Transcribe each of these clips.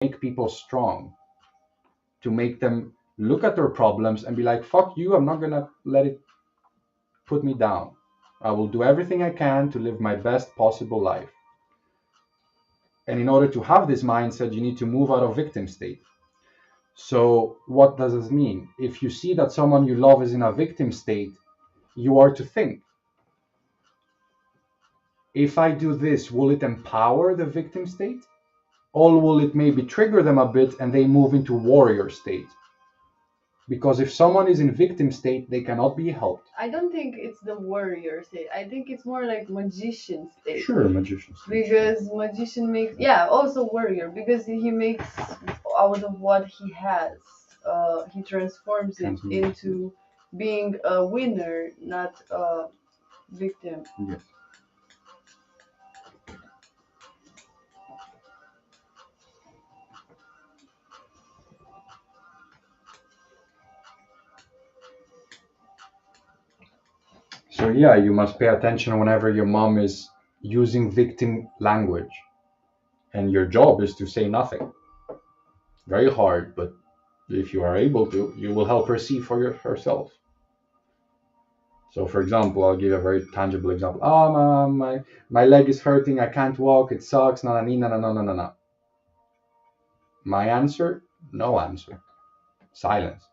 make people strong, to make them look at their problems and be like, fuck you, I'm not gonna let it put me down. I will do everything I can to live my best possible life. And in order to have this mindset, you need to move out of victim state. So what does this mean? If you see that someone you love is in a victim state, you are to think, if I do this, will it empower the victim state? Or will it maybe trigger them a bit and they move into warrior state? Because if someone is in victim state, they cannot be helped. I don't think it's the warrior state. I think it's more like magician state. Sure, magician state. Because magician makes, also warrior, because he makes out of what he has. He transforms it into being a winner, not a victim. Yes. So yeah, you must pay attention whenever your mom is using victim language. And your job is to say nothing. Very hard, but if you are able to, you will help her see for herself. So for example, I'll give a very tangible example. My leg is hurting, I can't walk, it sucks, na na na na na na na. My answer? No answer. Silence.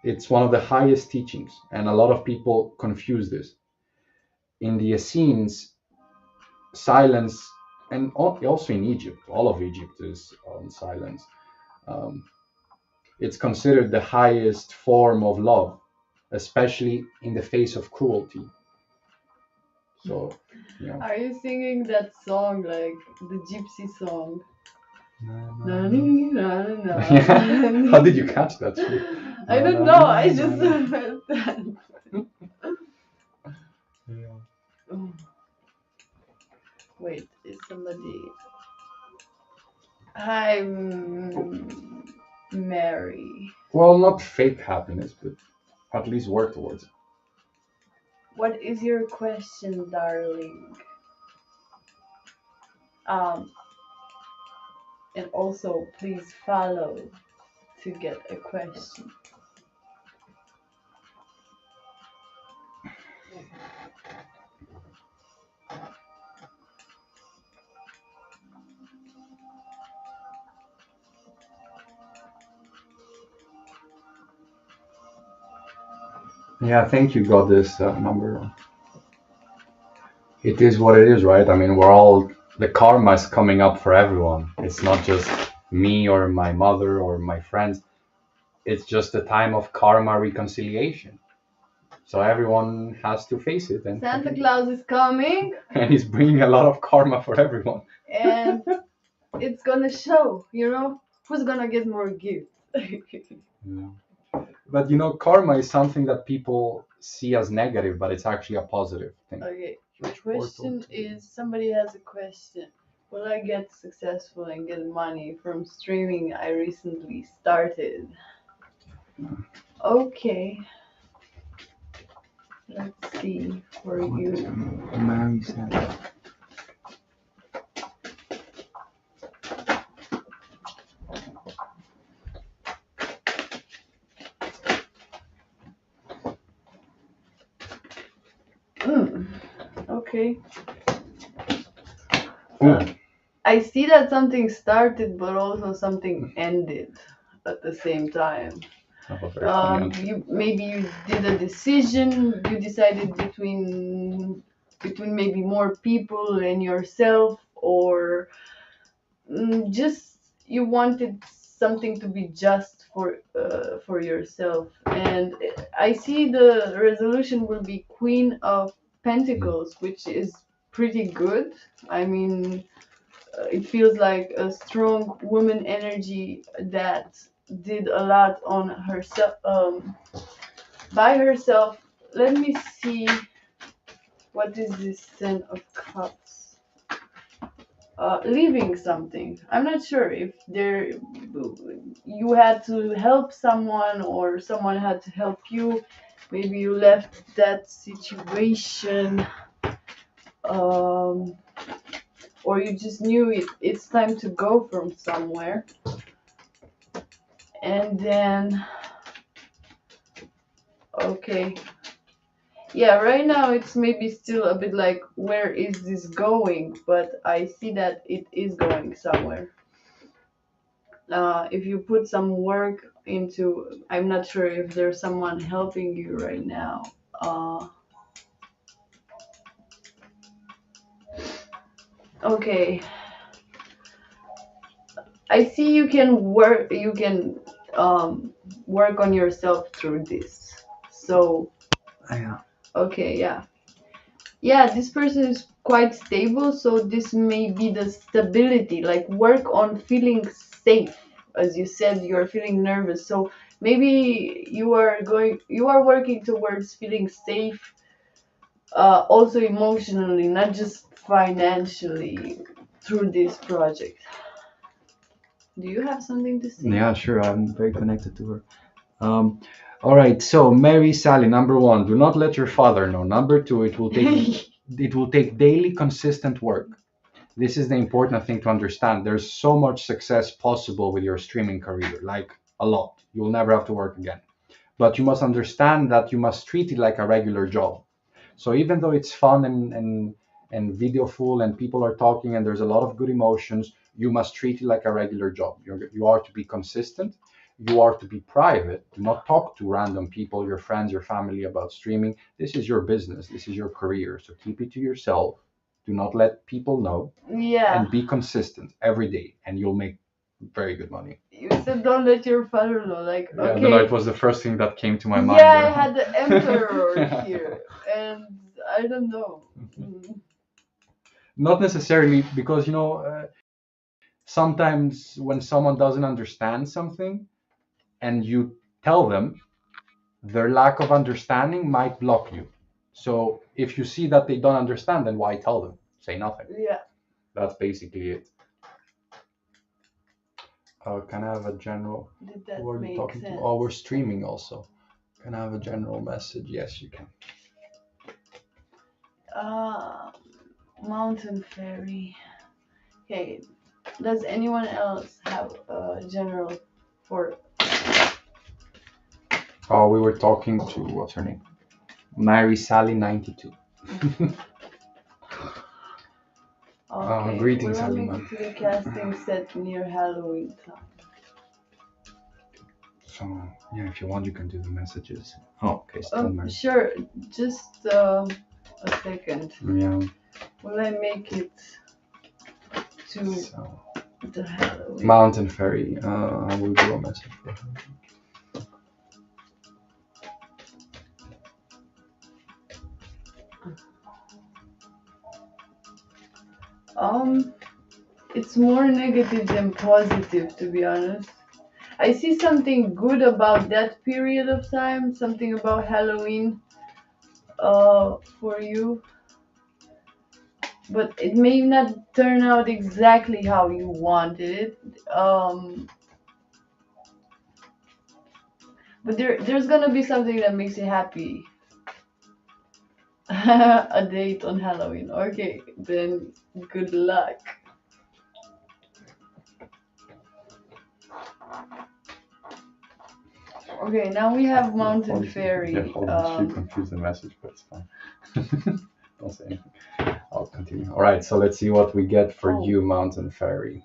It's one of the highest teachings, and a lot of people confuse this. In the Essenes, silence, and also in Egypt, all of Egypt is on silence. It's considered the highest form of love, especially in the face of cruelty. So, yeah. Are you singing that song, like the gypsy song? How did you catch that? I don't know. I just felt that. Oh. Wait, is somebody? Hi, Mary. Well, not fake happiness, but at least work towards it. What is your question, darling? And also, please follow to get a question. Yeah, I think you got this number. It is what it is, right? I mean, the karma is coming up for everyone. It's not just me or my mother or my friends. It's just a time of karma reconciliation. So everyone has to face it. And Santa Claus is coming. And he's bringing a lot of karma for everyone. And it's gonna show, who's gonna get more gifts. Yeah. But karma is something that people see as negative, but it's actually a positive thing. Okay, my question is, somebody has a question. Will I get successful and get money from streaming I recently started? Okay. Let's see for you. Mary said. Okay. I see that something started, but also something ended at the same time. Maybe you did a decision. You decided between maybe more people and yourself, or just you wanted something to be just for yourself. And I see the resolution will be Queen of Pentacles, which is pretty good. I mean, it feels like a strong woman energy that did a lot on herself, by herself. Let me see, what is this Ten of Cups? Leaving something. I'm not sure if you had to help someone or someone had to help you. Maybe you left that situation. or you just knew it's time to go from somewhere. And then, okay, yeah, right now it's maybe still a bit like, where is this going? But I see that it is going somewhere. If you put some work into, I'm not sure if there's someone helping you right now. Okay, I see you can work. You can work on yourself through this. So Yeah. okay, yeah. Yeah, this person is quite stable, so this may be the stability. Like, work on feeling safe. As you said, you're feeling nervous, so maybe you are working towards feeling safe, also emotionally, not just financially, through this project. Do you have something to say? Yeah, sure. I'm very connected to her. Um, all right. So, Mary Sally, number one, do not let your father know. Number two, it will take daily consistent work. This is the important thing to understand. There's so much success possible with your streaming career, like a lot. You will never have to work again. But you must understand that you must treat it like a regular job. So even though it's fun and videoful and people are talking and there's a lot of good emotions, you must treat it like a regular job. You are to be consistent. You are to be private. Do not talk to random people, your friends, your family about streaming. This is your business. This is your career. So keep it to yourself. Do not let people know Yeah. and be consistent every day, and you'll make very good money. You said don't let your father know. Like, Yeah, okay. no, it was the first thing that came to my mind. Yeah, I had the emperor here, and I don't know. Not necessarily, because sometimes when someone doesn't understand something and you tell them, their lack of understanding might block you. So if you see that they don't understand, then why tell them? Say nothing. Yeah. That's basically it. Can I have a general? Did that Who are you make talking sense? to? Oh, we're streaming also. Can I have a general message? Yes, you can. Mountain fairy. Okay. Does anyone else have a general for? Oh, we were talking to, what's her name? Mary Sally 92. Okay. Greetings, We're Halima. running to the casting set near Halloween time. So yeah, if you want, you can do the messages. Oh, okay. Still Mary. Sure. Just a second. Yeah. Will I make it to So, the Halloween? Mountain Fairy. I will do a message for her. It's more negative than positive, to be honest. I see something good about that period of time, something about Halloween, for you, but it may not turn out exactly how you wanted it. But there's gonna be something that makes you happy. A date on Halloween. Okay, then good luck. Okay, now we have Mountain Fairy. Yeah, hold on. She confused the message, but it's fine. Don't say anything. I'll continue. All right, so let's see what we get for you, Mountain Fairy.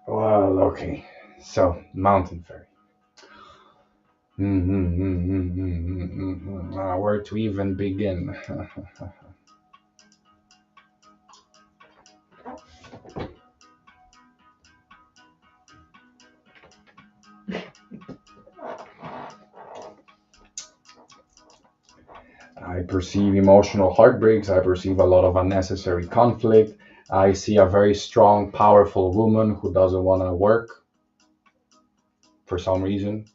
Well, okay. So, Mountain Fairy. Where to even begin? I perceive emotional heartbreaks. I perceive a lot of unnecessary conflict. I see a very strong, powerful woman who doesn't want to work for some reason.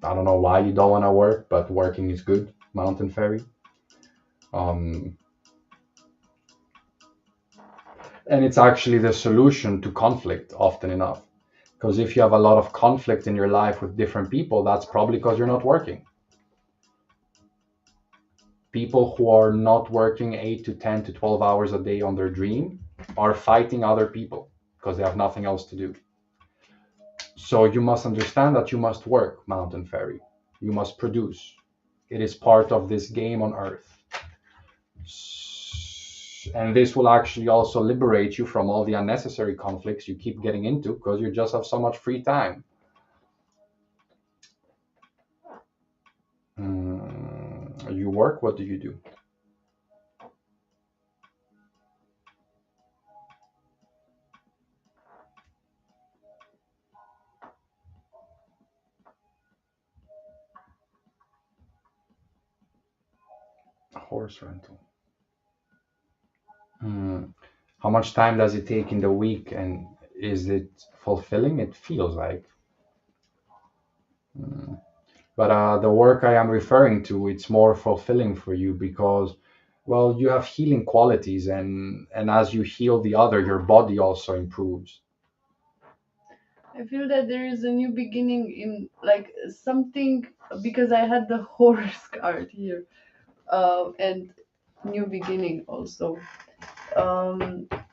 I don't know why you don't want to work, but working is good, Mountain Fairy. And it's actually the solution to conflict often enough. Because if you have a lot of conflict in your life with different people, that's probably because you're not working. People who are not working 8 to 10 to 12 hours a day on their dream are fighting other people because they have nothing else to do. So you must understand that you must work, Mountain Fairy. You must produce. It is part of this game on Earth. And this will actually also liberate you from all the unnecessary conflicts you keep getting into because you just have so much free time. You work, what do you do? Horse rental. How much time does it take in the week, and is it fulfilling? It feels like. But the work I am referring to, it's more fulfilling for you because, well, you have healing qualities, and as you heal the other, your body also improves. I feel that there is a new beginning in like something, because I had the horse card here, and new beginning also,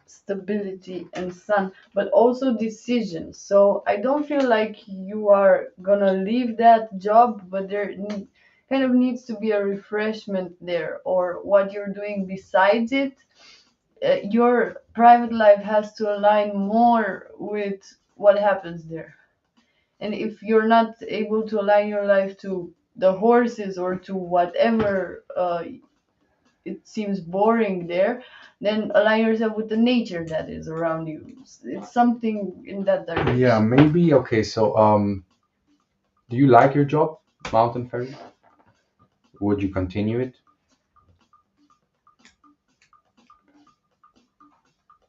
stability and sun, but also decisions. So I don't feel like you are gonna leave that job, but kind of needs to be a refreshment there, or what you're doing besides it. Your private life has to align more with what happens there. And if you're not able to align your life to the horses or to whatever it seems boring there, then align yourself with the nature that is around you. It's something in that direction. Yeah, maybe. Okay, so do you like your job, Mountain Fairy? Would you continue it?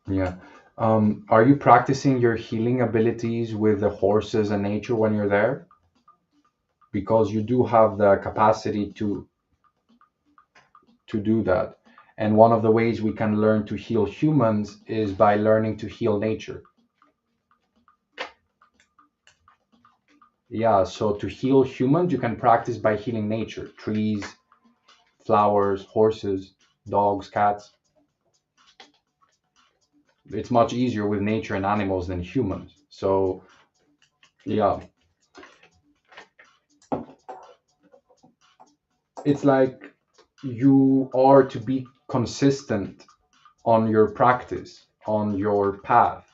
Yeah. Are you practicing your healing abilities with the horses and nature when you're there? Because you do have the capacity to do that. And one of the ways we can learn to heal humans is by learning to heal nature. Yeah, so to heal humans, you can practice by healing nature, trees, flowers, horses, dogs, cats. It's much easier with nature and animals than humans. So, yeah, it's like you are to be consistent on your practice, on your path.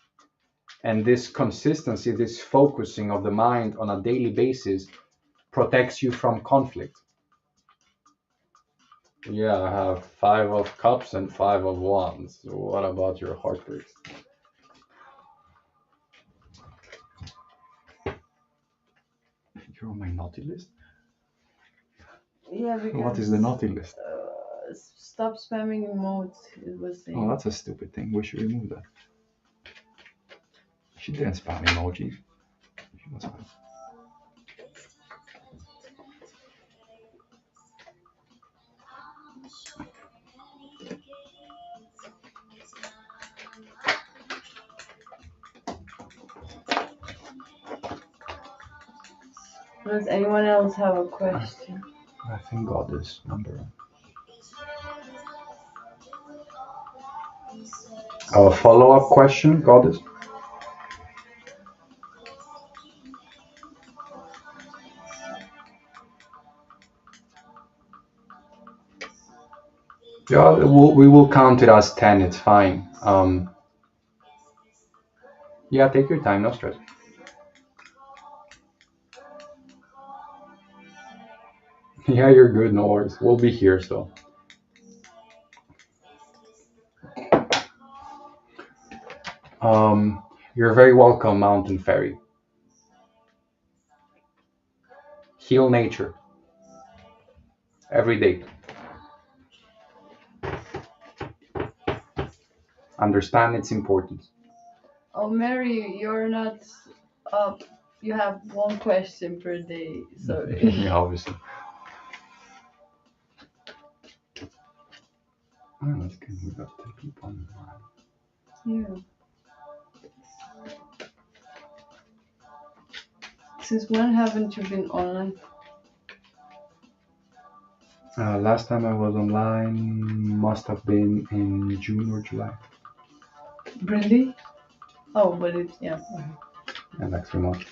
And this consistency, this focusing of the mind on a daily basis protects you from conflict. Yeah, I have 5 of cups and 5 of wands. What about your heartbreaks? You're on my naughty list? Yeah, because What is the naughty list? Stop spamming emotes, it was saying. Oh, that's a stupid thing. We should remove that. She didn't spam emojis. She was spam. Does anyone else have a question? I think God is number one. A follow-up question, Goddess? Yeah, we will count it as 10. It's fine. Yeah, take your time, no stress. Yeah, you're good, no worries. We'll be here still. You're very welcome, Mountain Fairy. Heal nature every day. Understand its importance. Oh, Mary, you're not up. You have one question per day. Sorry. Yeah, obviously. Oh, that's good. We got 10 people on the line. Yeah. Since when haven't you been online? Last time I was online must have been in June or July. Really? Oh, but it's, yeah. Yeah, like 3 months.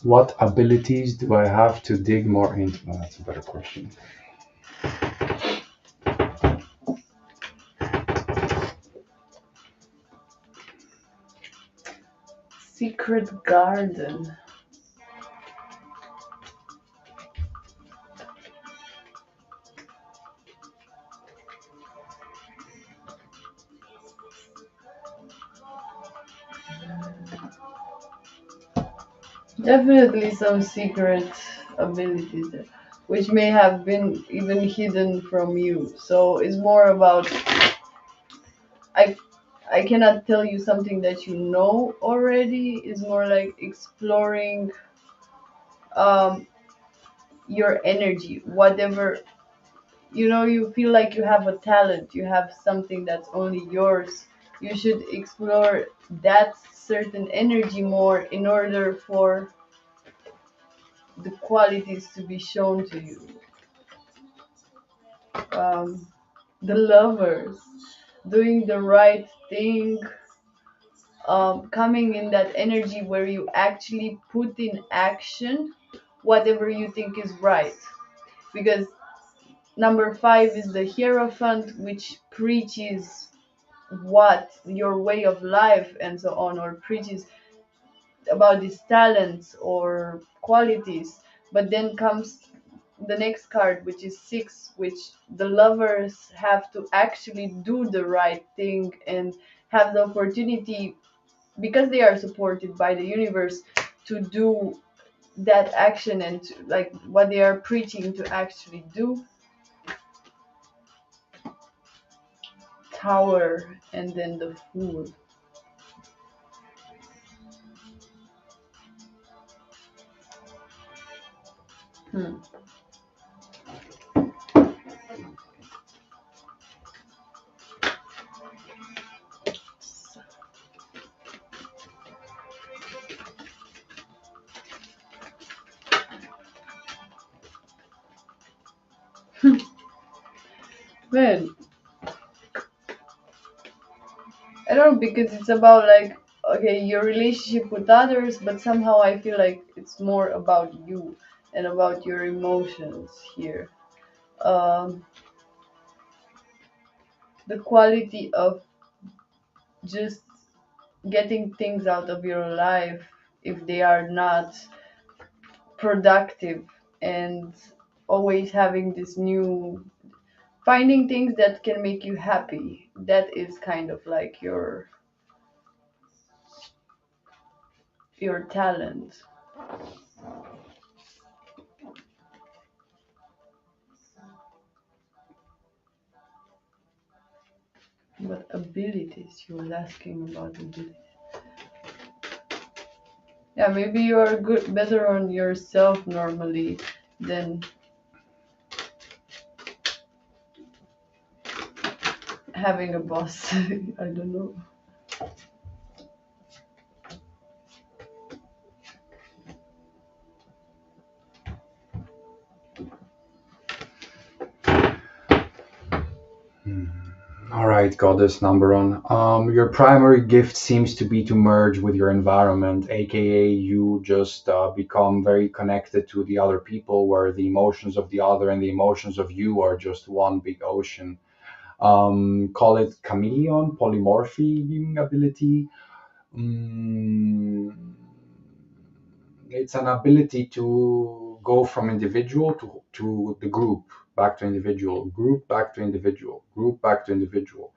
What abilities do I have to dig more into? Oh, that's a better question. Secret garden. Definitely some secret abilities there, which may have been even hidden from you. So it's more about, I I cannot tell you something that you know already. It's more like exploring um your energy, whatever you feel like you have a talent, you have something that's only yours. You should explore that certain energy more in order for the qualities to be shown to you. um, the lovers, doing the right thing, coming in that energy where you actually put in action whatever you think is right. Because number 5 is the Hierophant, which preaches what your way of life and so on, or preaches about these talents or qualities. But then comes the next card, which is 6, which the lovers have to actually do the right thing and have the opportunity, because they are supported by the universe, to do that action and to, like what they are preaching, to actually do. Tower, and then the Fool. Hmm. Man, I don't know, because it's about like, okay, your relationship with others, but somehow I feel like it's more about you and about your emotions here. Um, the quality of just getting things out of your life if they are not productive, and always having this new, finding things that can make you happy. That is kind of like your talent. But abilities, you was asking about abilities. Yeah, maybe you are good, better on yourself normally than having a boss. I don't know. All right, goddess number one. Your primary gift seems to be to merge with your environment, aka you just become very connected to the other people, where the emotions of the other and the emotions of you are just one big ocean. Call it chameleon, polymorphy ability. Mm, it's an ability to go from individual to the group, back to individual, group back to individual, group back to individual.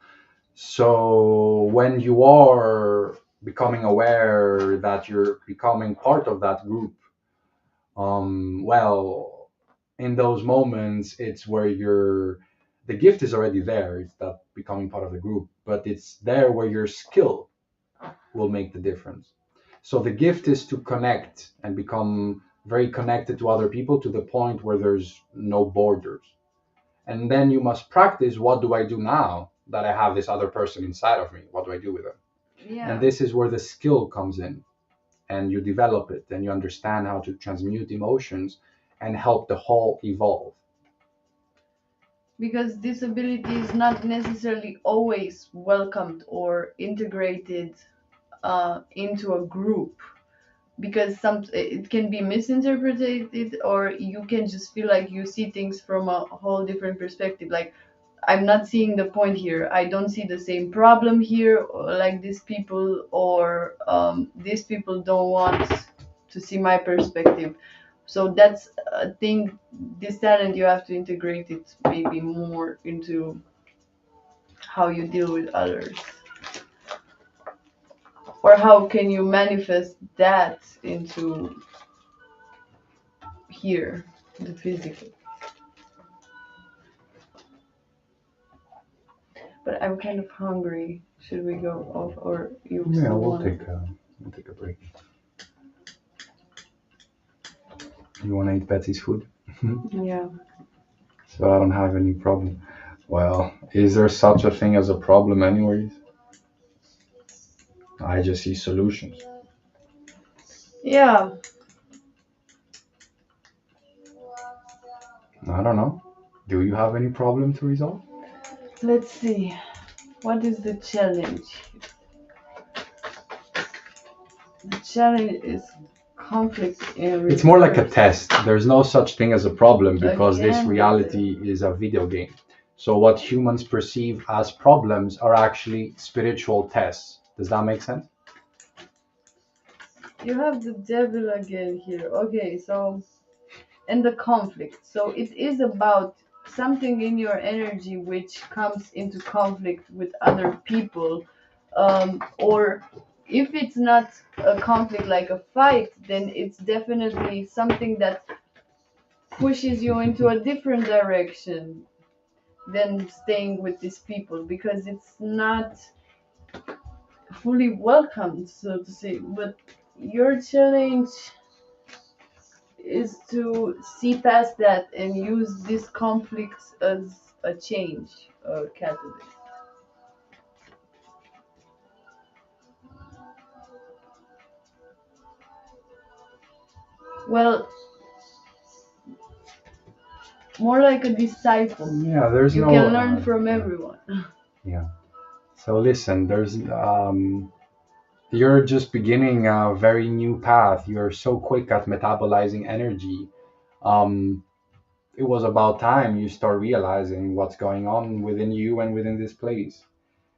So when you are becoming aware that you're becoming part of that group, well, in those moments, it's where the gift is already there. It's that becoming part of the group, but it's there where your skill will make the difference. So the gift is to connect and become very connected to other people to the point where there's no borders. And then you must practice, what do I do now that I have this other person inside of me? What do I do with it? And Yeah. this is where the skill comes in. and you develop it and you understand how to transmute emotions and help the whole evolve. Because this ability is not necessarily always welcomed or integrated into a group, because it can be misinterpreted, or you can just feel like you see things from a whole different perspective. Like, I'm not seeing the point here. I don't see the same problem here, or like these people, or these people don't want to see my perspective. So that's a thing. This talent, you have to integrate it maybe more into how you deal with others, or how can you manifest that into here, the physical. But I'm kind of hungry. Should we go off, or you Yeah, still we'll want? take a break. You want to eat Betsy's food? Yeah. So I don't have any problem. Well, is there such a thing as a problem anyways? I just see solutions. Yeah. I don't know. Do you have any problem to resolve? Let's see. What is the challenge? The challenge is conflict in It's more like a reverse. test. There's no such thing as a problem because this Again, reality is a video game. So what humans perceive as problems are actually spiritual tests. Does that make sense? you have the devil again here. Okay, so, and the conflict. So it is about something in your energy which comes into conflict with other people, or if it's not a conflict like a fight, then it's definitely something that pushes you into a different direction than staying with these people, because it's not fully welcomed, so to say. But your challenge is to see past that and use these conflicts as a change, a catalyst. Well, more like a disciple. Yeah, there's You no. can learn from everyone. Yeah. So listen, you're just beginning a very new path. You're so quick at metabolizing energy. Um, it was about time you start realizing what's going on within you and within this place.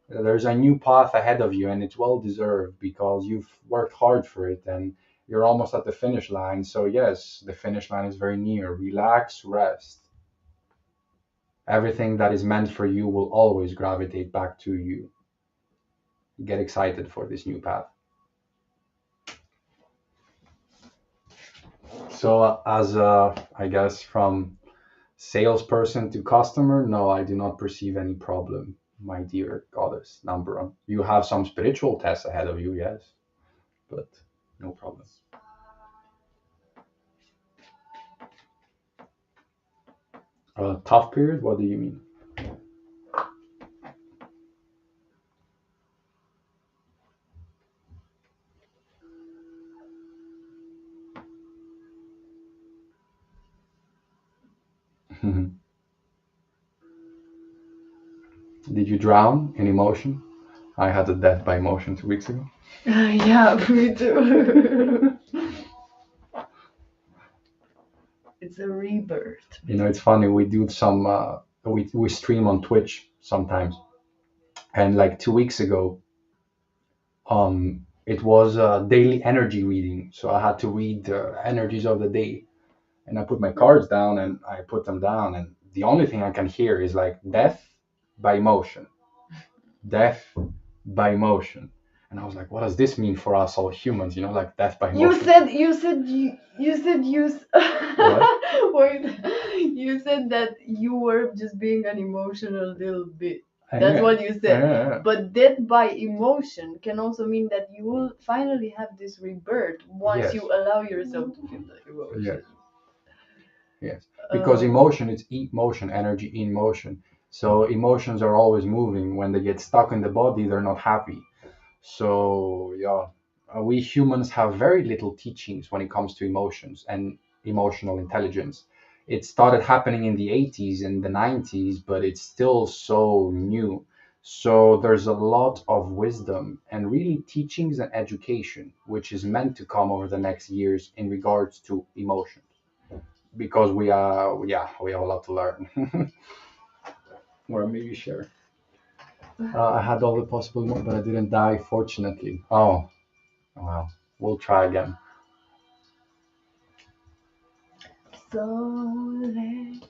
There's a new path ahead of you, and it's well deserved because you've worked hard for it and you're almost at the finish line. So, yes, the finish line is very near. Relax, rest. Everything that is meant for you will always gravitate back to you. Get excited for this new path. So, I guess from salesperson to customer, no, I do not perceive any problem, my dear goddess, number one. You have some spiritual tests ahead of you, yes, but no problem. A tough period? What do you mean? Did you drown in emotion? I had a death by emotion 2 weeks ago. Yeah, me too. It's a rebirth. You know, it's funny. We do some. We stream on Twitch sometimes, and like 2 weeks ago, it was a daily energy reading. So I had to read the energies of the day, and I put my cards down and I put them down, and the only thing I can hear is like death by emotion, death by emotion. And I was like, what does this mean for us all humans? You know, like death by emotion. Wait, you said that you were just being an emotional little bit. That's Yeah. what you said. Yeah. But death by emotion can also mean that you will finally have this rebirth once Yes. you allow yourself to feel the emotion. Yes. Yes. Because emotion is motion, energy in motion. So emotions are always moving. When they get stuck in the body, they're not happy. So yeah, we humans have very little teachings when it comes to emotions and emotional intelligence. It started happening in the 80s and the 90s, but it's still so new. So there's a lot of wisdom and really teachings and education, which is meant to come over the next years in regards to emotions, because we are, yeah, we have a lot to learn. Or maybe share. I had all the possible, but I didn't die, fortunately. Oh, well, we'll try again. So let's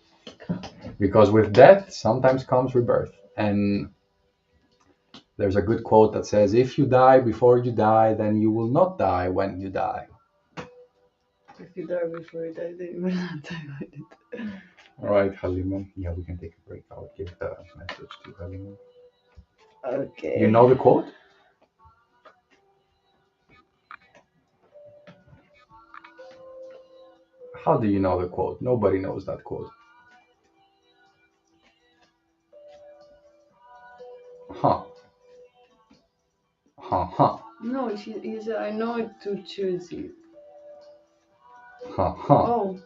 go. Because with death sometimes comes rebirth. And there's a good quote that says, if you die before you die, then you will not die when you die. If you die before you die, then you will not die with it. All right, Halima. Yeah, we can take a break. I'll give the message to Halima. Okay. You know the quote? How do you know the quote? Nobody knows that quote. Huh. Huh, huh. No, he said, I know it to choose you. Huh, huh. Oh.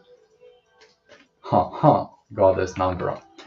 Huh, huh. Goddess number one.